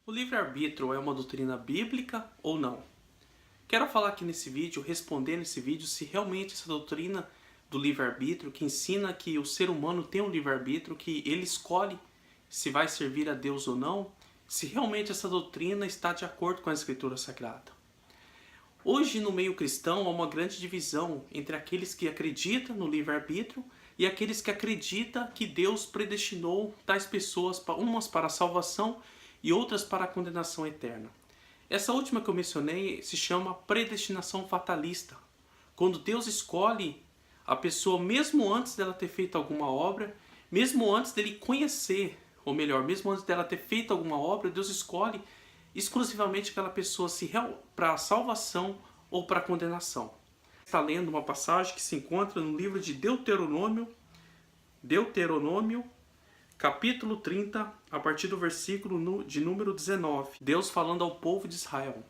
O livre-arbítrio é uma doutrina bíblica ou não? Quero falar aqui nesse vídeo, responder nesse vídeo, se realmente essa doutrina do livre-arbítrio, que ensina que o ser humano tem um livre-arbítrio, que ele escolhe se vai servir a Deus ou não, se realmente essa doutrina está de acordo com a Escritura Sagrada. Hoje, no meio cristão, há uma grande divisão entre aqueles que acreditam no livre-arbítrio e aqueles que acreditam que Deus predestinou tais pessoas, umas para a salvação e outras para a condenação eterna. Essa última que eu mencionei se chama predestinação fatalista. Quando Deus escolhe a pessoa mesmo antes dela ter feito alguma obra, mesmo antes dele conhecer, ou melhor, mesmo antes dela ter feito alguma obra, Deus escolhe exclusivamente aquela pessoa para a salvação ou para a condenação. Está lendo uma passagem que se encontra no livro de Deuteronômio, capítulo 30, a partir do versículo de número 19. Deus falando ao povo de Israel.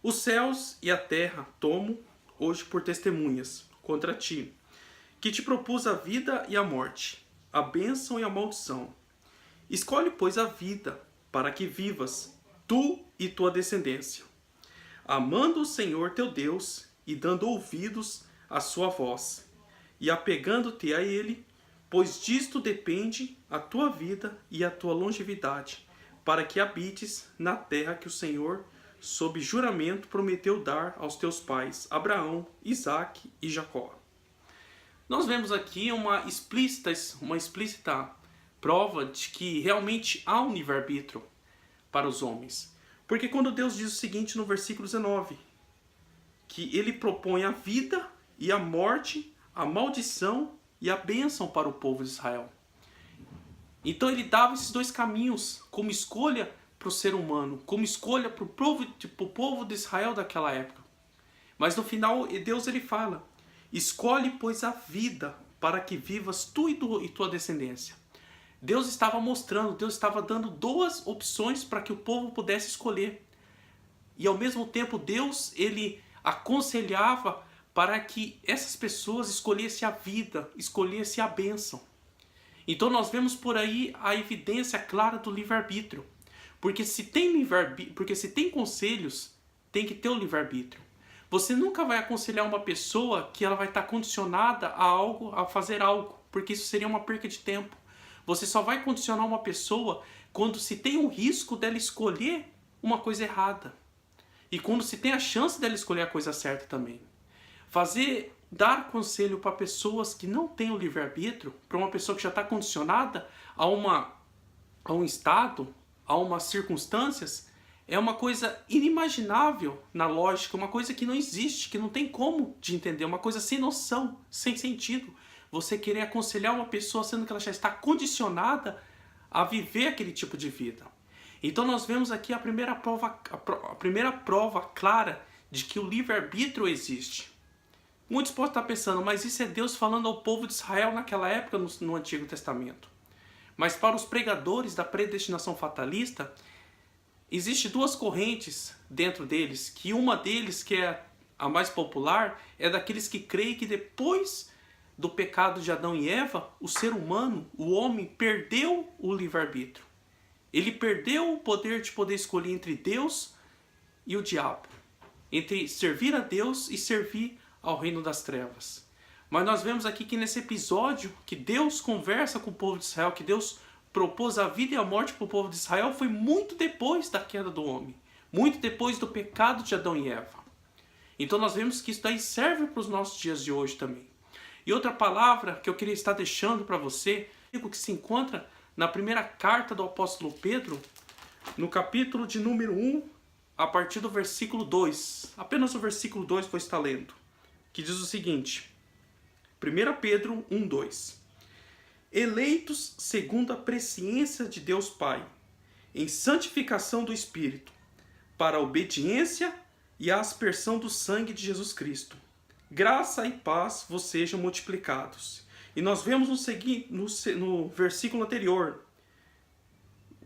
Os céus e a terra tomo hoje por testemunhas contra ti, que te propus a vida e a morte, a bênção e a maldição. Escolhe, pois, a vida, para que vivas, tu e tua descendência, amando o Senhor teu Deus e dando ouvidos à sua voz, e apegando-te a Ele, pois disto depende a tua vida e a tua longevidade, para que habites na terra que o Senhor, sob juramento, prometeu dar aos teus pais, Abraão, Isaque e Jacó. Nós vemos aqui uma explícita prova de que realmente há um livre-arbítrio para os homens. Porque quando Deus diz o seguinte no versículo 19, que Ele propõe a vida e a morte, a maldição e a bênção para o povo de Israel. Então Ele dava esses dois caminhos como escolha para o ser humano, como escolha para o povo de Israel daquela época. Mas no final Deus ele fala, escolhe pois a vida para que vivas tu e tua descendência. Deus estava mostrando, Deus estava dando duas opções para que o povo pudesse escolher. E ao mesmo tempo Deus ele aconselhava para que essas pessoas escolhessem a vida, escolhessem a bênção. Então nós vemos por aí a evidência clara do livre-arbítrio. Porque se tem conselhos, tem que ter o livre-arbítrio. Você nunca vai aconselhar uma pessoa que ela vai estar condicionada a algo, a fazer algo, porque isso seria uma perca de tempo. Você só vai condicionar uma pessoa quando se tem o risco dela escolher uma coisa errada. E quando se tem a chance dela escolher a coisa certa também. Dar conselho para pessoas que não têm o livre-arbítrio, para uma pessoa que já está condicionada a um estado, a umas circunstâncias, é uma coisa inimaginável na lógica, uma coisa que não existe, que não tem como de entender, uma coisa sem noção, sem sentido. Você querer aconselhar uma pessoa sendo que ela já está condicionada a viver aquele tipo de vida. Então nós vemos aqui a primeira prova clara de que o livre-arbítrio existe. Muitos podem estar pensando, mas isso é Deus falando ao povo de Israel naquela época no Antigo Testamento. Mas para os pregadores da predestinação fatalista, existem duas correntes dentro deles, que uma deles, que é a mais popular, é daqueles que creem que depois do pecado de Adão e Eva, o ser humano, o homem, perdeu o livre-arbítrio. Ele perdeu o poder de poder escolher entre Deus e o diabo, entre servir a Deus e servir ao reino das trevas. Mas nós vemos aqui que nesse episódio que Deus conversa com o povo de Israel, que Deus propôs a vida e a morte para o povo de Israel, foi muito depois da queda do homem, muito depois do pecado de Adão e Eva. Então nós vemos que isso daí serve para os nossos dias de hoje também. E outra palavra que eu queria estar deixando para você, que se encontra na primeira carta do apóstolo Pedro, no capítulo de número 1, a partir do versículo 2. Apenas o versículo 2 vou estar lendo, que diz o seguinte, 1 Pedro 1, 2. Eleitos segundo a presciência de Deus Pai, em santificação do Espírito, para a obediência e a aspersão do sangue de Jesus Cristo. Graça e paz vos sejam multiplicados. E nós vemos no versículo anterior,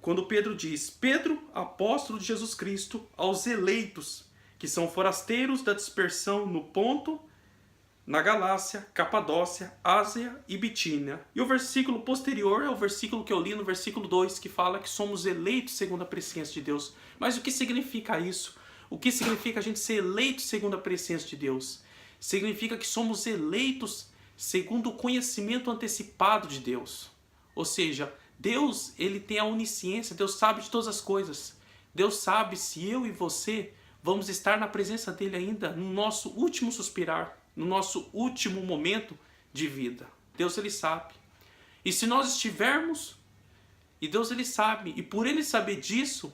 quando Pedro diz, Pedro, apóstolo de Jesus Cristo, aos eleitos, que são forasteiros da dispersão no Ponto, na Galácia, Capadócia, Ásia e Bitínia. E o versículo posterior é o versículo que eu li no versículo 2, que fala que somos eleitos segundo a presciência de Deus. Mas o que significa isso? O que significa a gente ser eleito segundo a presciência de Deus? Significa que somos eleitos segundo o conhecimento antecipado de Deus. Ou seja, Deus, ele tem a onisciência, Deus sabe de todas as coisas. Deus sabe se eu e você vamos estar na presença dele ainda no nosso último suspirar, no nosso último momento de vida. Deus, ele sabe. E se nós estivermos, e Deus, ele sabe, e por ele saber disso,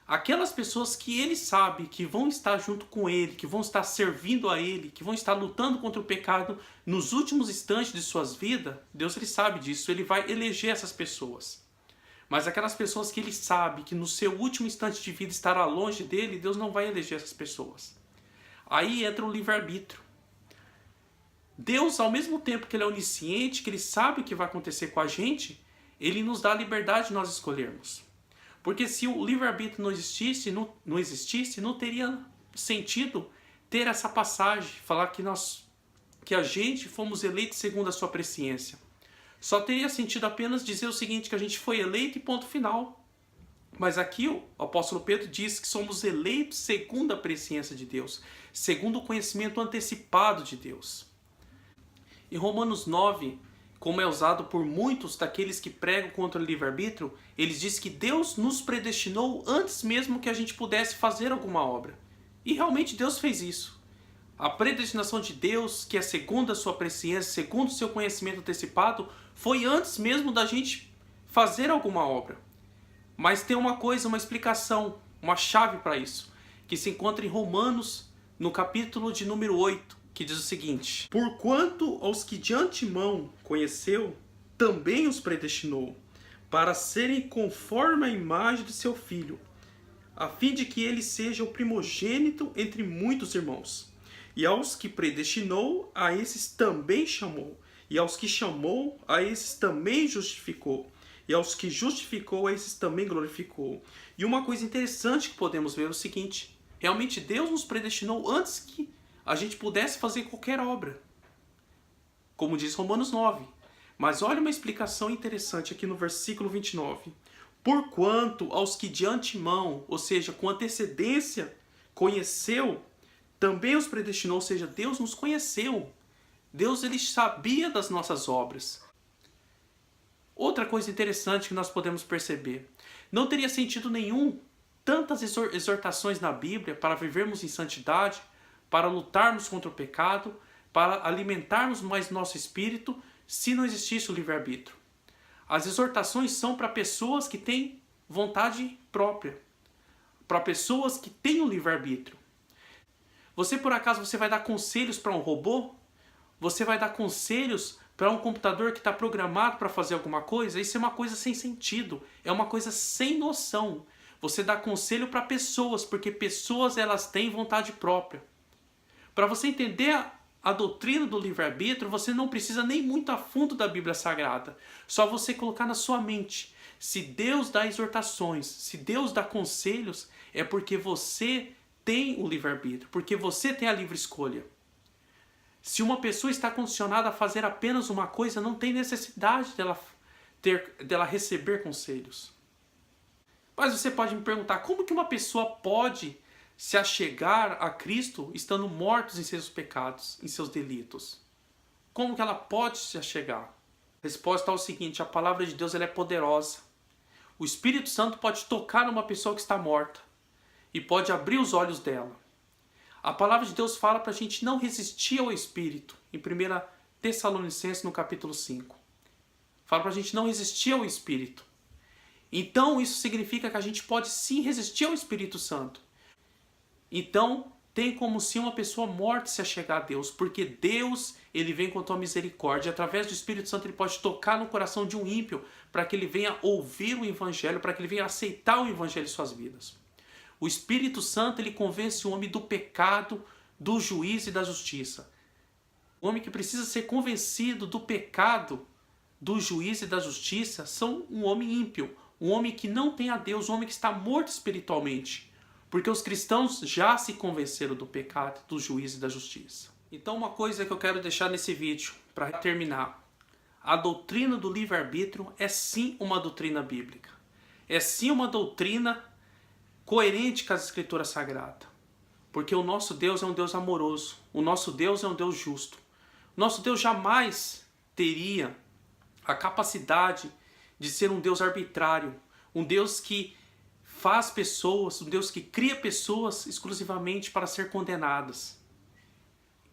aquelas pessoas que ele sabe que vão estar junto com ele, que vão estar servindo a ele, que vão estar lutando contra o pecado nos últimos instantes de suas vidas, Deus, ele sabe disso, ele vai eleger essas pessoas. Mas aquelas pessoas que ele sabe que no seu último instante de vida estará longe dele, Deus não vai eleger essas pessoas. Aí entra o livre-arbítrio. Deus, ao mesmo tempo que ele é onisciente, que ele sabe o que vai acontecer com a gente, ele nos dá a liberdade de nós escolhermos. Porque se o livre-arbítrio não existisse, não teria sentido ter essa passagem, falar que a gente fomos eleitos segundo a sua presciência. Só teria sentido apenas dizer o seguinte, que a gente foi eleito e ponto final. Mas aqui o apóstolo Pedro diz que somos eleitos segundo a presciência de Deus, segundo o conhecimento antecipado de Deus. Em Romanos 9, como é usado por muitos daqueles que pregam contra o livre-arbítrio, eles dizem que Deus nos predestinou antes mesmo que a gente pudesse fazer alguma obra. E realmente Deus fez isso. A predestinação de Deus, que é segundo a sua presciência, segundo o seu conhecimento antecipado, foi antes mesmo da gente fazer alguma obra. Mas tem uma coisa, uma explicação, uma chave para isso, que se encontra em Romanos, no capítulo de número 8, que diz o seguinte: porquanto aos que de antemão conheceu, também os predestinou, para serem conforme a imagem de seu Filho, a fim de que ele seja o primogênito entre muitos irmãos. E aos que predestinou, a esses também chamou. E aos que chamou, a esses também justificou. E aos que justificou, a esses também glorificou. E uma coisa interessante que podemos ver é o seguinte: realmente Deus nos predestinou antes que a gente pudesse fazer qualquer obra. Como diz Romanos 9. Mas olha uma explicação interessante aqui no versículo 29. Porquanto aos que de antemão, ou seja, com antecedência, conheceu, também os predestinou, ou seja, Deus nos conheceu. Deus, ele sabia das nossas obras. Outra coisa interessante que nós podemos perceber: não teria sentido nenhum tantas exortações na Bíblia para vivermos em santidade, para lutarmos contra o pecado, para alimentarmos mais nosso espírito, se não existisse o livre-arbítrio. As exortações são para pessoas que têm vontade própria, para pessoas que têm o livre-arbítrio. Você, por acaso, você vai dar conselhos para um robô? Você vai dar conselhos para um computador que está programado para fazer alguma coisa? Isso é uma coisa sem sentido, é uma coisa sem noção. Você dá conselho para pessoas, porque pessoas, elas têm vontade própria. Para você entender a doutrina do livre-arbítrio, você não precisa nem muito a fundo da Bíblia Sagrada. Só você colocar na sua mente: se Deus dá exortações, se Deus dá conselhos, é porque você tem o livre-arbítrio, porque você tem a livre escolha. Se uma pessoa está condicionada a fazer apenas uma coisa, não tem necessidade dela receber conselhos. Mas você pode me perguntar: como que uma pessoa pode se achegar a Cristo estando mortos em seus pecados, em seus delitos? Como que ela pode se achegar? A resposta é o seguinte: a palavra de Deus, ela é poderosa. O Espírito Santo pode tocar numa pessoa que está morta e pode abrir os olhos dela. A palavra de Deus fala para a gente não resistir ao Espírito, em 1 Tessalonicenses, no capítulo 5. Fala para a gente não resistir ao Espírito. Então isso significa que a gente pode sim resistir ao Espírito Santo. Então tem como se uma pessoa morta se achegar a Deus, porque Deus, ele vem com a tua misericórdia. Através do Espírito Santo ele pode tocar no coração de um ímpio, para que ele venha ouvir o Evangelho, para que ele venha aceitar o Evangelho em suas vidas. O Espírito Santo, ele convence o homem do pecado, do juízo e da justiça. O homem que precisa ser convencido do pecado, do juízo e da justiça, são um homem ímpio, um homem que não tem a Deus, um homem que está morto espiritualmente. Porque os cristãos já se convenceram do pecado, do juízo e da justiça. Então uma coisa que eu quero deixar nesse vídeo, para terminar. A doutrina do livre-arbítrio é sim uma doutrina bíblica. É sim uma doutrina coerente com as Escrituras Sagradas. Porque o nosso Deus é um Deus amoroso. O nosso Deus é um Deus justo. O nosso Deus jamais teria a capacidade de ser um Deus arbitrário. Um Deus que faz pessoas, um Deus que cria pessoas exclusivamente para ser condenadas.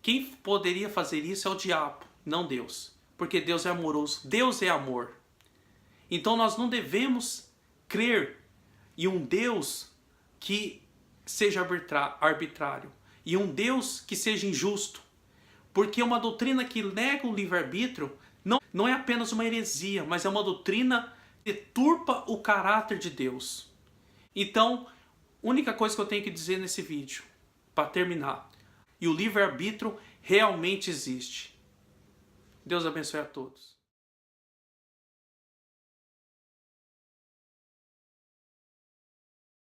Quem poderia fazer isso é o diabo, não Deus. Porque Deus é amoroso. Deus é amor. Então nós não devemos crer em um Deus que seja arbitrário. E um Deus que seja injusto. Porque uma doutrina que nega o livre-arbítrio não é apenas uma heresia, mas é uma doutrina que deturpa o caráter de Deus. Então, a única coisa que eu tenho que dizer nesse vídeo, para terminar, e o livre-arbítrio realmente existe. Deus abençoe a todos.